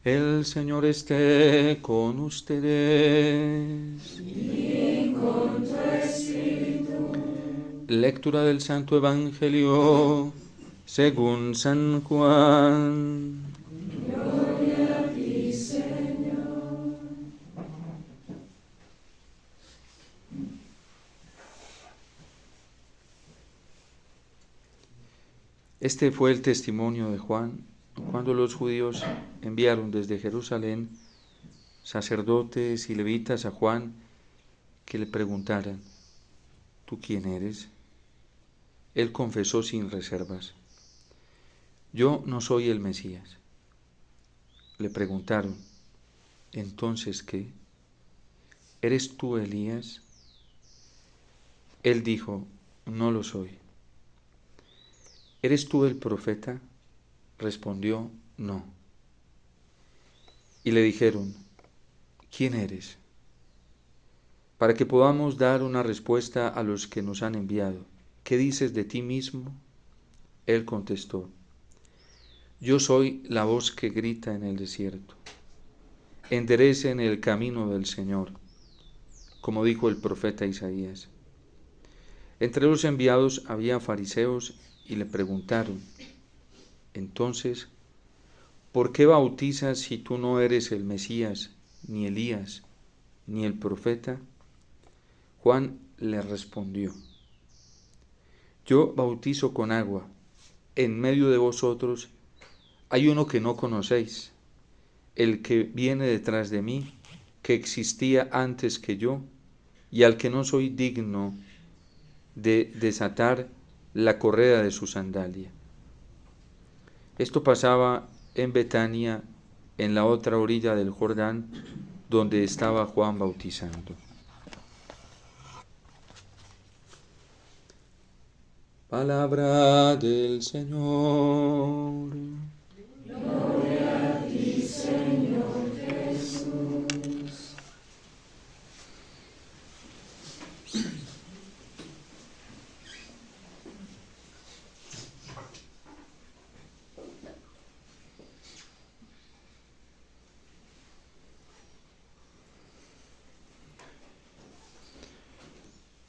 El Señor esté con ustedes. Y con tu espíritu. Lectura del Santo Evangelio según San Juan. Gloria a ti, Señor. Este fue el testimonio de Juan cuando los judíos enviaron desde Jerusalén sacerdotes y levitas a Juan que le preguntaran: ¿tú quién eres? Él confesó sin reservas: yo no soy el Mesías. Le preguntaron: ¿entonces qué? ¿Eres tú Elías? Él dijo: no lo soy. ¿Eres tú el profeta? Respondió: no. Y le dijeron: ¿quién eres? Para que podamos dar una respuesta a los que nos han enviado. ¿Qué dices de ti mismo? Él contestó: yo soy la voz que grita en el desierto. Enderecen el camino del Señor, como dijo el profeta Isaías. Entre los enviados había fariseos y le preguntaron: entonces, ¿por qué bautizas si tú no eres el Mesías, ni Elías, ni el profeta? Juan le respondió: yo bautizo con agua. En medio de vosotros hay uno que no conocéis, el que viene detrás de mí, que existía antes que yo, y al que no soy digno de desatar la correa de su sandalia. Esto pasaba en Betania, en la otra orilla del Jordán, donde estaba Juan bautizando. Palabra del Señor. Gloria a ti, Señor Jesús.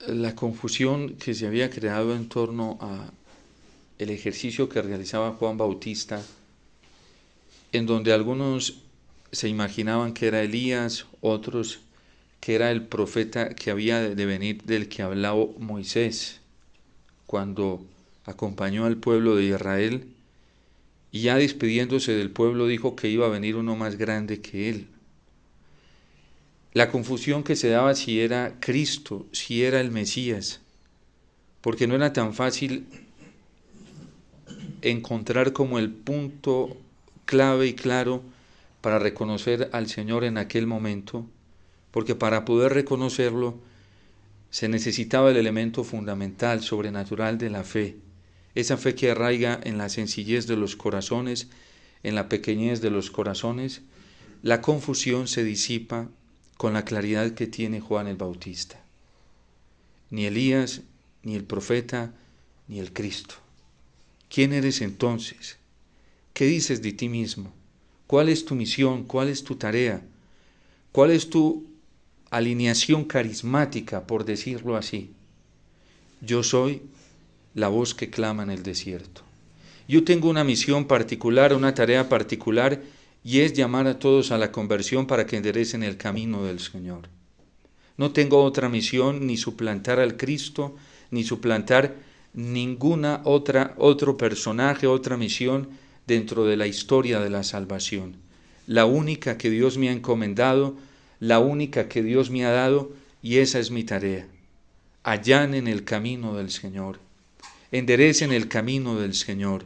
La confusión que se había creado en torno a el ejercicio que realizaba Juan Bautista, en donde algunos se imaginaban que era Elías, otros que era el profeta que había de venir, del que hablaba Moisés cuando acompañó al pueblo de Israel, y ya despidiéndose del pueblo dijo que iba a venir uno más grande que él. La confusión que se daba si era Cristo, si era el Mesías, porque no era tan fácil encontrar como el punto clave y claro para reconocer al Señor en aquel momento, porque para poder reconocerlo se necesitaba el elemento fundamental, sobrenatural de la fe, esa fe que arraiga en la sencillez de los corazones, en la pequeñez de los corazones. La confusión se disipa con la claridad que tiene Juan el Bautista. Ni Elías, ni el profeta, ni el Cristo. ¿Quién eres entonces? ¿Qué dices de ti mismo? ¿Cuál es tu misión? ¿Cuál es tu tarea? ¿Cuál es tu alineación carismática, por decirlo así? Yo soy la voz que clama en el desierto. Yo tengo una misión particular, una tarea particular, y es llamar a todos a la conversión para que enderecen el camino del Señor. No tengo otra misión, ni suplantar al Cristo, ni suplantar otro personaje, otra misión dentro de la historia de la salvación. La única que Dios me ha encomendado, la única que Dios me ha dado, y esa es mi tarea. Allanen el camino del Señor, enderecen el camino del Señor,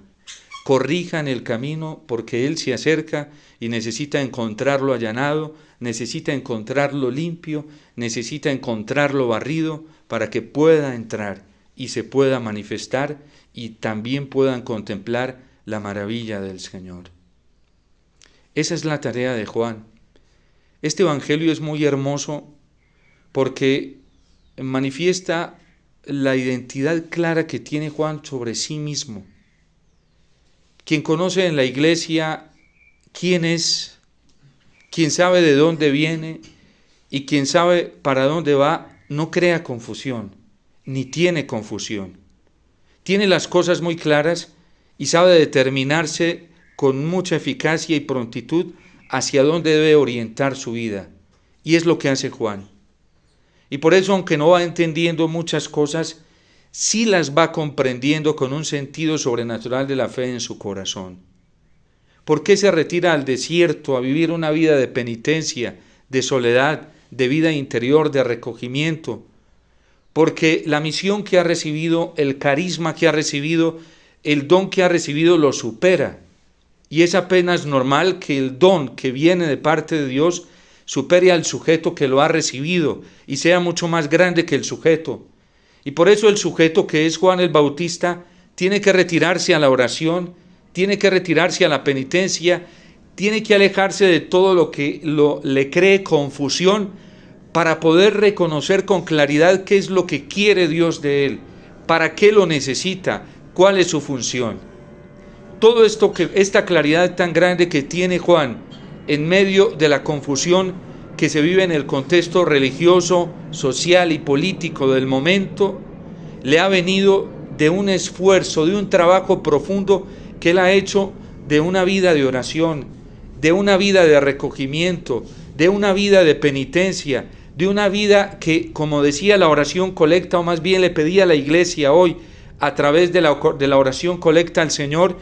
corrijan el camino porque Él se acerca y necesita encontrarlo allanado, necesita encontrarlo limpio, necesita encontrarlo barrido para que pueda entrar y se pueda manifestar y también puedan contemplar la maravilla del Señor. Esa es la tarea de Juan. Este evangelio es muy hermoso porque manifiesta la identidad clara que tiene Juan sobre sí mismo. Quien conoce en la iglesia quién es quien sabe de dónde viene y quien sabe para dónde va, no crea confusión, ni tiene confusión. Tiene las cosas muy claras y sabe determinarse con mucha eficacia y prontitud hacia dónde debe orientar su vida. Y es lo que hace Juan. Y por eso, aunque no va entendiendo muchas cosas, sí las va comprendiendo con un sentido sobrenatural de la fe en su corazón. ¿Por qué se retira al desierto a vivir una vida de penitencia, de soledad, de vida interior, de recogimiento? Porque la misión que ha recibido, el carisma que ha recibido, el don que ha recibido lo supera. Y es apenas normal que el don que viene de parte de Dios supere al sujeto que lo ha recibido y sea mucho más grande que el sujeto. Y por eso el sujeto, que es Juan el Bautista, tiene que retirarse a la oración, tiene que retirarse a la penitencia, tiene que alejarse de todo lo que le cree confusión para poder reconocer con claridad qué es lo que quiere Dios de él, para qué lo necesita, cuál es su función. Todo esto, esta claridad tan grande que tiene Juan en medio de la confusión que se vive en el contexto religioso, social y político del momento, le ha venido de un esfuerzo, de un trabajo profundo que él ha hecho, de una vida de oración, de una vida de recogimiento, de una vida de penitencia, de una vida que, como decía la oración colecta, o más bien le pedía a la iglesia hoy, a través de la oración colecta al Señor,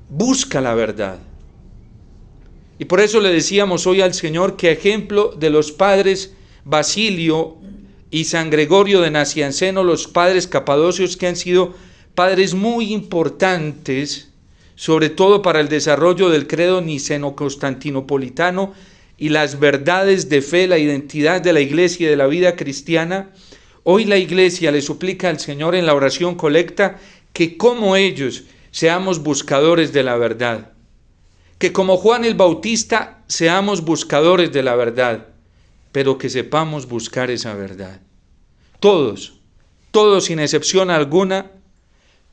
busca la verdad. Y por eso le decíamos hoy al Señor que, ejemplo de los padres Basilio y San Gregorio de Nacianceno, los padres capadocios, que han sido padres muy importantes, sobre todo para el desarrollo del credo niceno-constantinopolitano y las verdades de fe, la identidad de la iglesia y de la vida cristiana, hoy la iglesia le suplica al Señor en la oración colecta que, como ellos, seamos buscadores de la verdad. Que como Juan el Bautista seamos buscadores de la verdad, pero que sepamos buscar esa verdad. Todos sin excepción alguna,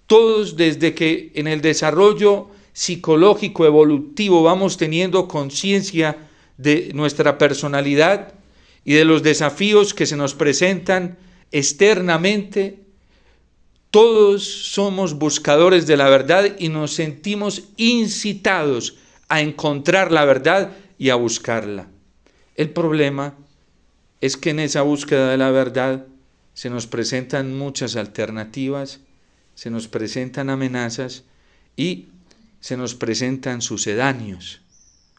todos desde que en el desarrollo psicológico evolutivo vamos teniendo conciencia de nuestra personalidad y de los desafíos que se nos presentan externamente, todos somos buscadores de la verdad y nos sentimos incitados a encontrar la verdad y a buscarla. El problema es que en esa búsqueda de la verdad se nos presentan muchas alternativas, se nos presentan amenazas y se nos presentan sucedáneos,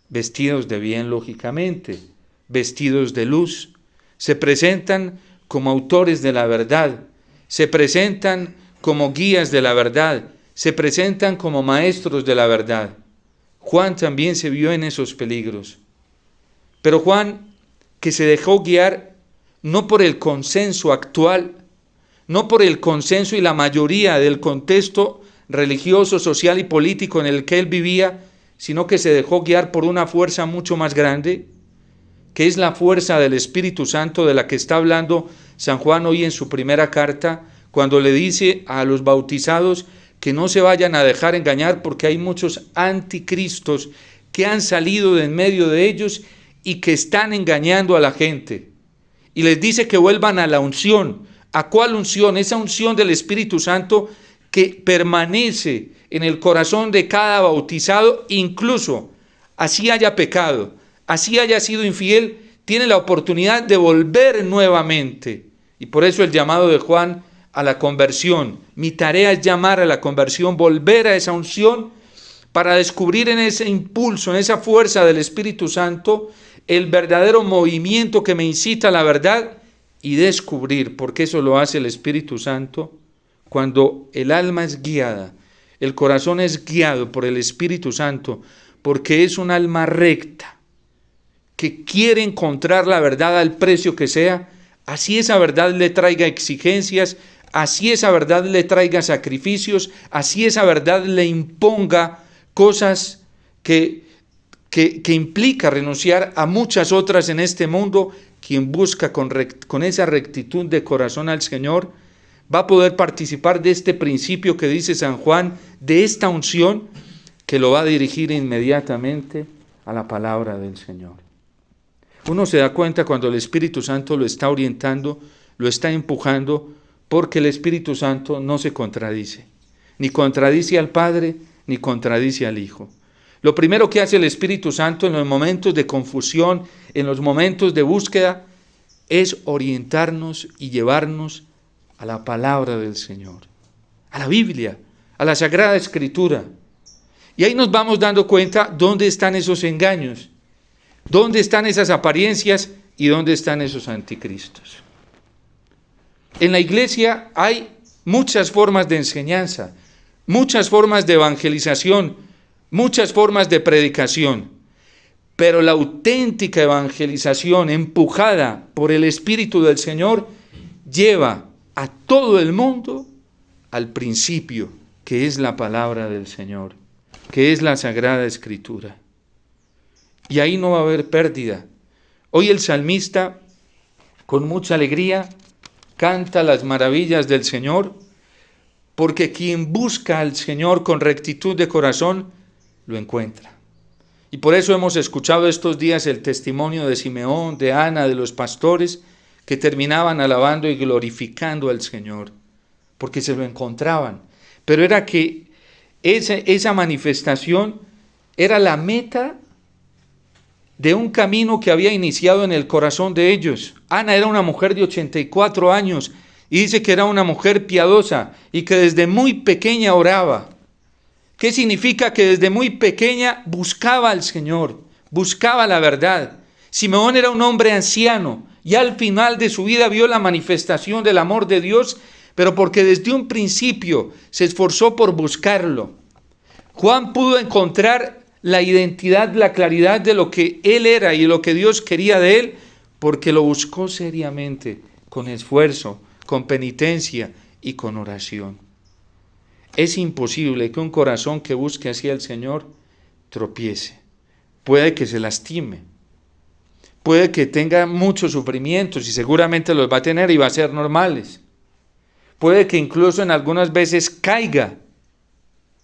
vestidos de bien lógicamente, vestidos de luz, se presentan como autores de la verdad, se presentan como guías de la verdad, se presentan como maestros de la verdad. Juan también se vio en esos peligros. Pero Juan, que se dejó guiar no por el consenso actual, no por el consenso y la mayoría del contexto religioso, social y político en el que él vivía, sino que se dejó guiar por una fuerza mucho más grande, que es la fuerza del Espíritu Santo, de la que está hablando San Juan hoy en su primera carta, cuando le dice a los bautizados que no se vayan a dejar engañar, porque hay muchos anticristos que han salido de en medio de ellos y que están engañando a la gente. Y les dice que vuelvan a la unción. ¿A cuál unción? Esa unción del Espíritu Santo que permanece en el corazón de cada bautizado, incluso así haya pecado, así haya sido infiel, tiene la oportunidad de volver nuevamente. Y por eso el llamado de Juan a la conversión. Mi tarea es llamar a la conversión, volver a esa unción para descubrir en ese impulso, en esa fuerza del Espíritu Santo, el verdadero movimiento que me incita a la verdad y descubrir, porque eso lo hace el Espíritu Santo, cuando el alma es guiada, el corazón es guiado por el Espíritu Santo, porque es un alma recta, que quiere encontrar la verdad al precio que sea, así esa verdad le traiga exigencias, así esa verdad le traiga sacrificios, así esa verdad le imponga cosas que implica renunciar a muchas otras en este mundo. Quien busca con esa rectitud de corazón al Señor va a poder participar de este principio que dice San Juan, de esta unción que lo va a dirigir inmediatamente a la palabra del Señor. Uno se da cuenta cuando el Espíritu Santo lo está orientando, lo está empujando, porque el Espíritu Santo no se contradice. Ni contradice al Padre, ni contradice al Hijo. Lo primero que hace el Espíritu Santo en los momentos de confusión, en los momentos de búsqueda, es orientarnos y llevarnos a la palabra del Señor, a la Biblia, a la Sagrada Escritura. Y ahí nos vamos dando cuenta dónde están esos engaños, dónde están esas apariencias y dónde están esos anticristos. En la iglesia hay muchas formas de enseñanza, muchas formas de evangelización, muchas formas de predicación, pero la auténtica evangelización empujada por el Espíritu del Señor lleva a todo el mundo al principio, que es la palabra del Señor, que es la Sagrada Escritura. Y ahí no va a haber pérdida. Hoy el salmista, con mucha alegría, canta las maravillas del Señor, porque quien busca al Señor con rectitud de corazón, lo encuentra. Y por eso hemos escuchado estos días el testimonio de Simeón, de Ana, de los pastores, que terminaban alabando y glorificando al Señor, porque se lo encontraban. Pero era que esa manifestación era la meta de un camino que había iniciado en el corazón de ellos. Ana era una mujer de 84 años y dice que era una mujer piadosa y que desde muy pequeña oraba. ¿Qué significa? Que desde muy pequeña buscaba al Señor, buscaba la verdad. Simeón era un hombre anciano y al final de su vida vio la manifestación del amor de Dios, pero porque desde un principio se esforzó por buscarlo. Juan pudo encontrar la identidad, la claridad de lo que él era y lo que Dios quería de él, porque lo buscó seriamente, con esfuerzo, con penitencia y con oración. Es imposible que un corazón que busque así al Señor tropiece. Puede que se lastime, puede que tenga muchos sufrimientos y seguramente los va a tener y va a ser normales. Puede que incluso en algunas veces caiga,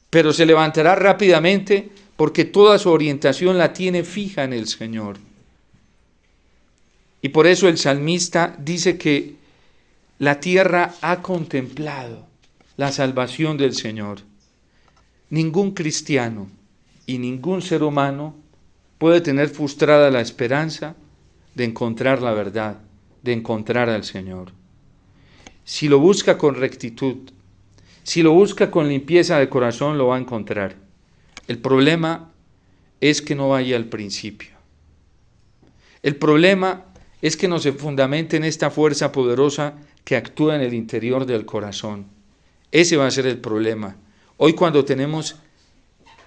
pero se levantará rápidamente porque toda su orientación la tiene fija en el Señor. Y por eso el salmista dice que la tierra ha contemplado la salvación del Señor. Ningún cristiano y ningún ser humano puede tener frustrada la esperanza de encontrar la verdad, de encontrar al Señor. Si lo busca con rectitud, si lo busca con limpieza de corazón, lo va a encontrar. El problema es que no vaya al principio. El problema es que no se fundamente en esta fuerza poderosa que actúa en el interior del corazón. Ese va a ser el problema. Hoy cuando tenemos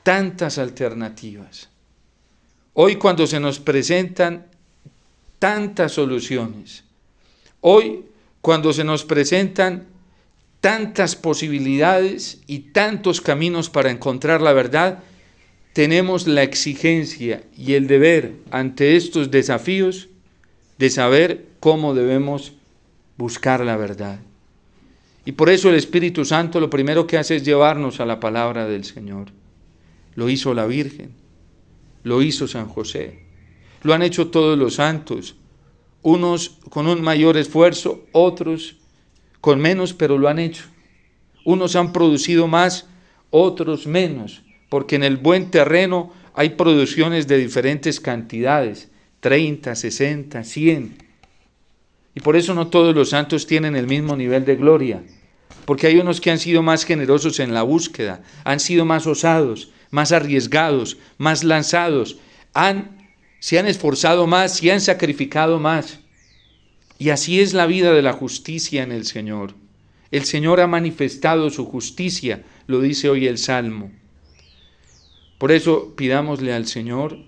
tantas alternativas, hoy cuando se nos presentan tantas soluciones, hoy cuando se nos presentan tantas posibilidades y tantos caminos para encontrar la verdad, tenemos la exigencia y el deber ante estos desafíos de saber cómo debemos buscar la verdad. Y por eso el Espíritu Santo lo primero que hace es llevarnos a la palabra del Señor. Lo hizo la Virgen, lo hizo San José, lo han hecho todos los santos, unos con un mayor esfuerzo, otros con menos, pero lo han hecho. Unos han producido más, otros menos, porque en el buen terreno hay producciones de diferentes cantidades, 30, 60, 100. Y por eso no todos los santos tienen el mismo nivel de gloria, porque hay unos que han sido más generosos en la búsqueda, han sido más osados, más arriesgados, más lanzados, se han esforzado más, se han sacrificado más. Y así es la vida de la justicia en el Señor. El Señor ha manifestado su justicia, lo dice hoy el Salmo. Por eso pidámosle al Señor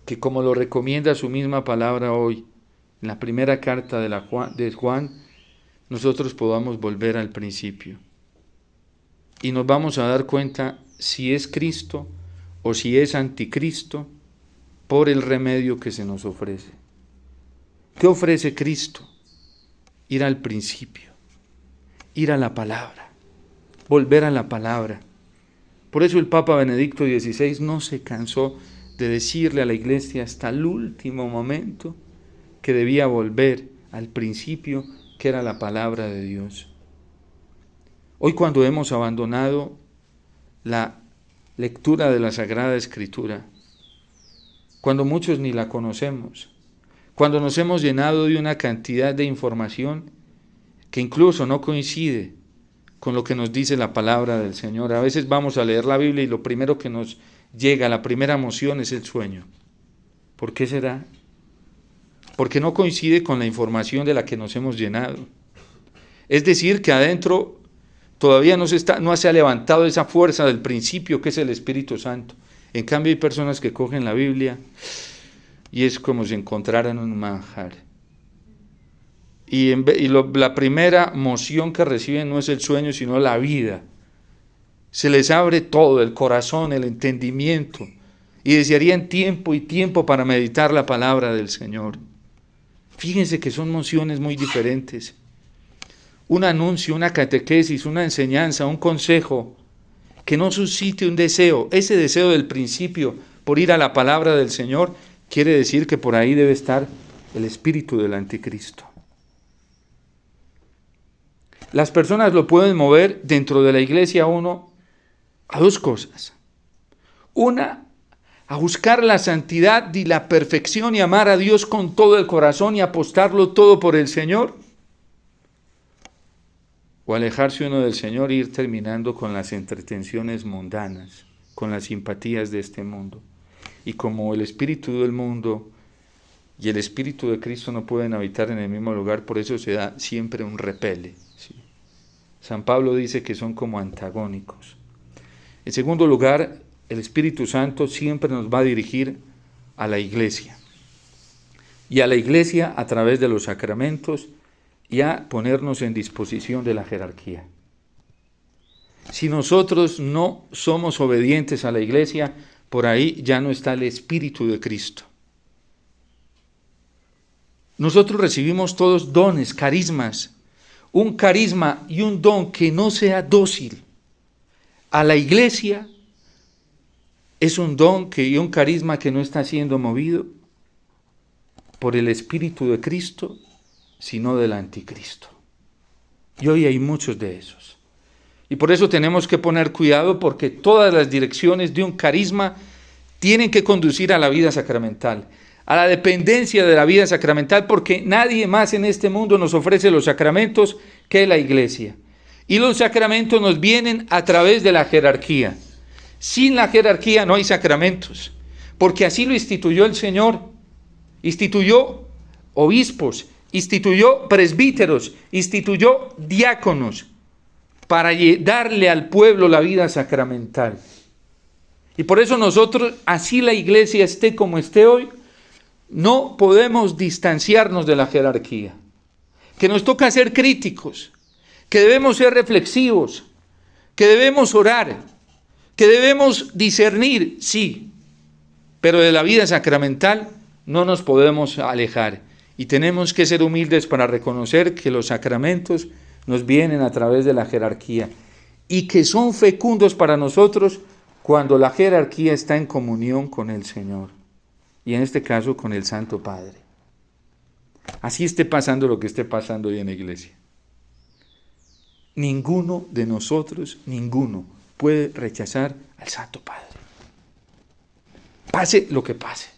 que, como lo recomienda su misma palabra hoy, en la primera carta de Juan, nosotros podamos volver al principio. Y nos vamos a dar cuenta si es Cristo o si es anticristo por el remedio que se nos ofrece. ¿Qué ofrece Cristo? Ir al principio, ir a la palabra, volver a la palabra. Por eso el Papa Benedicto XVI no se cansó de decirle a la iglesia hasta el último momento que debía volver al principio, que era la palabra de Dios. Hoy, cuando hemos abandonado la lectura de la Sagrada Escritura, cuando muchos ni la conocemos, cuando nos hemos llenado de una cantidad de información que incluso no coincide con lo que nos dice la palabra del Señor. A veces vamos a leer la Biblia y lo primero que nos llega, la primera emoción, es el sueño. ¿Por qué será? Porque no coincide con la información de la que nos hemos llenado. Es decir, que adentro todavía no se ha levantado esa fuerza del principio que es el Espíritu Santo. En cambio, hay personas que cogen la Biblia y es como si encontraran un manjar. La primera moción que reciben no es el sueño, sino la vida. Se les abre todo, el corazón, el entendimiento, y desearían tiempo y tiempo para meditar la palabra del Señor. Fíjense que son mociones muy diferentes. Un anuncio, una catequesis, una enseñanza, un consejo, que no suscite un deseo, ese deseo del principio por ir a la palabra del Señor, quiere decir que por ahí debe estar el espíritu del anticristo. Las personas lo pueden mover dentro de la iglesia a dos cosas. Una, a buscar la santidad y la perfección y amar a Dios con todo el corazón y apostarlo todo por el Señor. O alejarse uno del Señor e ir terminando con las entretenciones mundanas, con las simpatías de este mundo. Y como el espíritu del mundo y el espíritu de Cristo no pueden habitar en el mismo lugar, por eso se da siempre un repele. ¿Sí? San Pablo dice que son como antagónicos. En segundo lugar, el Espíritu Santo siempre nos va a dirigir a la iglesia. Y a la iglesia a través de los sacramentos y a ponernos en disposición de la jerarquía. Si nosotros no somos obedientes a la iglesia, por ahí ya no está el Espíritu de Cristo. Nosotros recibimos todos dones, carismas. Un carisma y un don que no sea dócil a la iglesia es un don y un carisma que no está siendo movido por el Espíritu de Cristo, sino del anticristo. Y hoy hay muchos de esos. Y por eso tenemos que poner cuidado, porque todas las direcciones de un carisma tienen que conducir a la vida sacramental, a la dependencia de la vida sacramental, porque nadie más en este mundo nos ofrece los sacramentos que la iglesia. Y los sacramentos nos vienen a través de la jerarquía. Sin la jerarquía no hay sacramentos, porque así lo instituyó el Señor. Instituyó obispos, instituyó presbíteros, instituyó diáconos para darle al pueblo la vida sacramental. Y por eso nosotros, así la iglesia esté como esté hoy, no podemos distanciarnos de la jerarquía. Que nos toca ser críticos, que debemos ser reflexivos, que debemos orar, que debemos discernir, sí, pero de la vida sacramental no nos podemos alejar. Y tenemos que ser humildes para reconocer que los sacramentos nos vienen a través de la jerarquía y que son fecundos para nosotros cuando la jerarquía está en comunión con el Señor, y en este caso con el Santo Padre. Así esté pasando lo que esté pasando hoy en la iglesia. Ninguno de nosotros, ninguno, puede rechazar al Santo Padre. Pase lo que pase.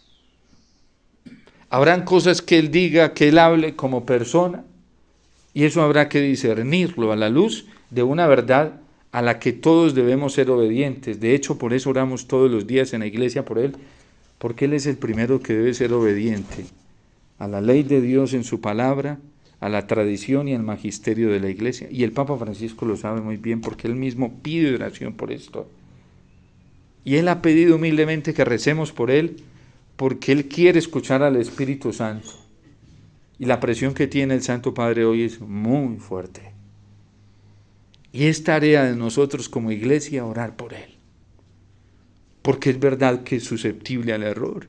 Habrán cosas que Él diga, que Él hable como persona, y eso habrá que discernirlo a la luz de una verdad a la que todos debemos ser obedientes. De hecho, por eso oramos todos los días en la iglesia por Él, porque Él es el primero que debe ser obediente a la ley de Dios en su palabra, a la tradición y al magisterio de la iglesia. Y el Papa Francisco lo sabe muy bien, porque Él mismo pide oración por esto. Y Él ha pedido humildemente que recemos por Él, porque Él quiere escuchar al Espíritu Santo. Y la presión que tiene el Santo Padre hoy es muy fuerte. Y es tarea de nosotros como iglesia orar por Él, porque es verdad que es susceptible al error.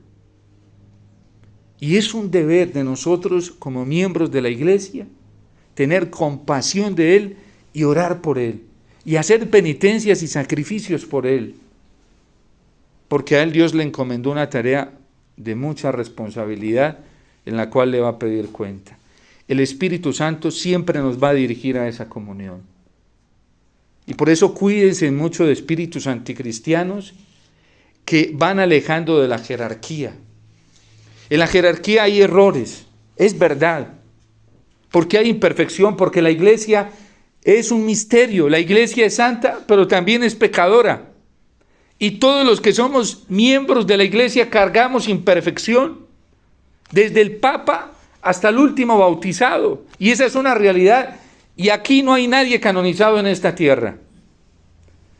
Y es un deber de nosotros como miembros de la iglesia tener compasión de Él y orar por Él, y hacer penitencias y sacrificios por Él. porque a él Dios le encomendó una tarea de mucha responsabilidad en la cual le va a pedir cuenta. El Espíritu Santo siempre nos va a dirigir a esa comunión. Y por eso cuídense mucho de espíritus anticristianos que van alejando de la jerarquía. En la jerarquía hay errores, es verdad, porque hay imperfección, porque la iglesia es un misterio, la iglesia es santa, pero también es pecadora. Y todos los que somos miembros de la iglesia cargamos imperfección, desde el Papa hasta el último bautizado. Y esa es una realidad. Y aquí no hay nadie canonizado en esta tierra.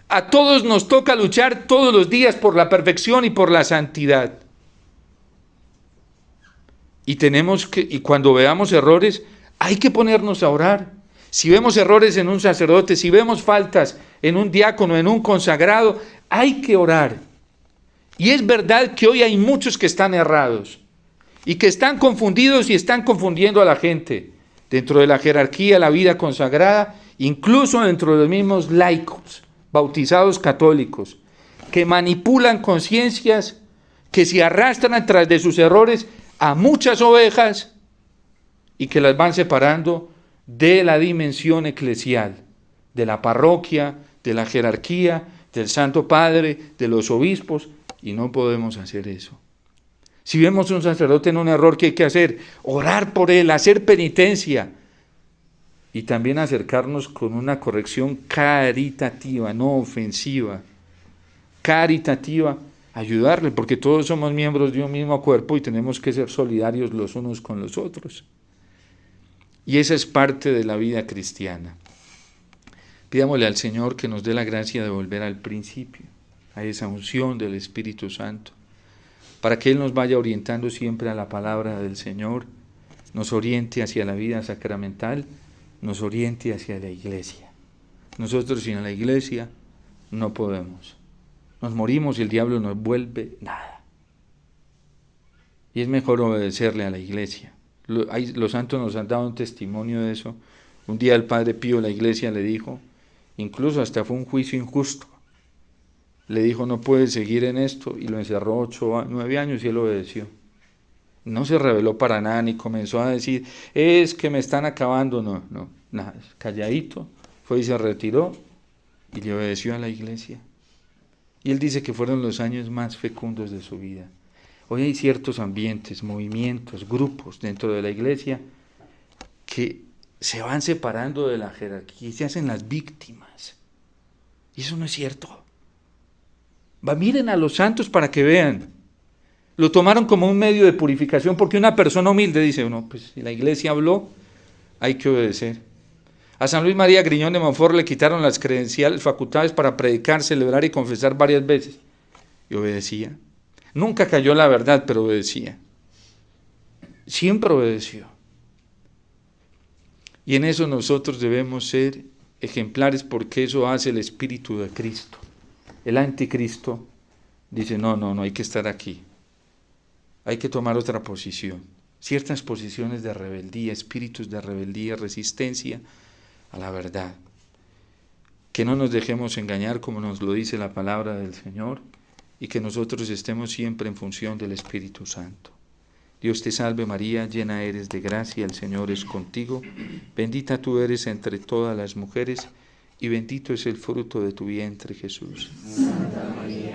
A todos nos toca luchar todos los días por la perfección y por la santidad. Y cuando veamos errores, hay que ponernos a orar. Si vemos errores en un sacerdote, si vemos faltas en un diácono, en un consagrado, hay que orar. Y es verdad que hoy hay muchos que están errados y que están confundidos y están confundiendo a la gente dentro de la jerarquía, la vida consagrada, incluso dentro de los mismos laicos, bautizados católicos, que manipulan conciencias, que se arrastran tras de sus errores a muchas ovejas y que las van separando de la dimensión eclesial, de la parroquia, de la jerarquía, del Santo Padre, de los obispos, y no podemos hacer eso. Si vemos un sacerdote en un error, ¿qué hay que hacer? Orar por él, hacer penitencia y también acercarnos con una corrección caritativa, no ofensiva, caritativa, ayudarle, porque todos somos miembros de un mismo cuerpo y tenemos que ser solidarios los unos con los otros. Y esa es parte de la vida cristiana. Pidámosle al Señor que nos dé la gracia de volver al principio, a esa unción del Espíritu Santo, para que Él nos vaya orientando siempre a la palabra del Señor, nos oriente hacia la vida sacramental, nos oriente hacia la iglesia. Nosotros sin la iglesia no podemos. Nos morimos y el diablo nos vuelve nada. Y es mejor obedecerle a la iglesia. Los santos nos han dado un testimonio de eso. Un día el Padre Pío, la iglesia le dijo, incluso hasta fue un juicio injusto. Le dijo, no puedes seguir en esto, y lo encerró 8, 9 años y él obedeció. No se rebeló para nada, ni comenzó a decir, es que me están acabando. No, nada, calladito, fue y se retiró y le obedeció a la iglesia. Y él dice que fueron los años más fecundos de su vida. Hoy hay ciertos ambientes, movimientos, grupos dentro de la iglesia que se van separando de la jerarquía y se hacen las víctimas. Y eso no es cierto. Miren a los santos para que vean. Lo tomaron como un medio de purificación porque una persona humilde dice, no, pues si la iglesia habló, hay que obedecer. A San Luis María Griñón de Montfort le quitaron las credenciales, facultades para predicar, celebrar y confesar varias veces. Y obedecía. Nunca cayó en la verdad, pero obedecía. Siempre obedeció. Y en eso nosotros debemos ser ejemplares porque eso hace el Espíritu de Cristo. El anticristo dice, no, hay que estar aquí. Hay que tomar otra posición. Ciertas posiciones de rebeldía, espíritus de rebeldía, resistencia a la verdad. Que no nos dejemos engañar como nos lo dice la palabra del Señor y que nosotros estemos siempre en función del Espíritu Santo. Dios te salve María, llena eres de gracia, el Señor es contigo. Bendita tú eres entre todas las mujeres y bendito es el fruto de tu vientre, Jesús. Santa María,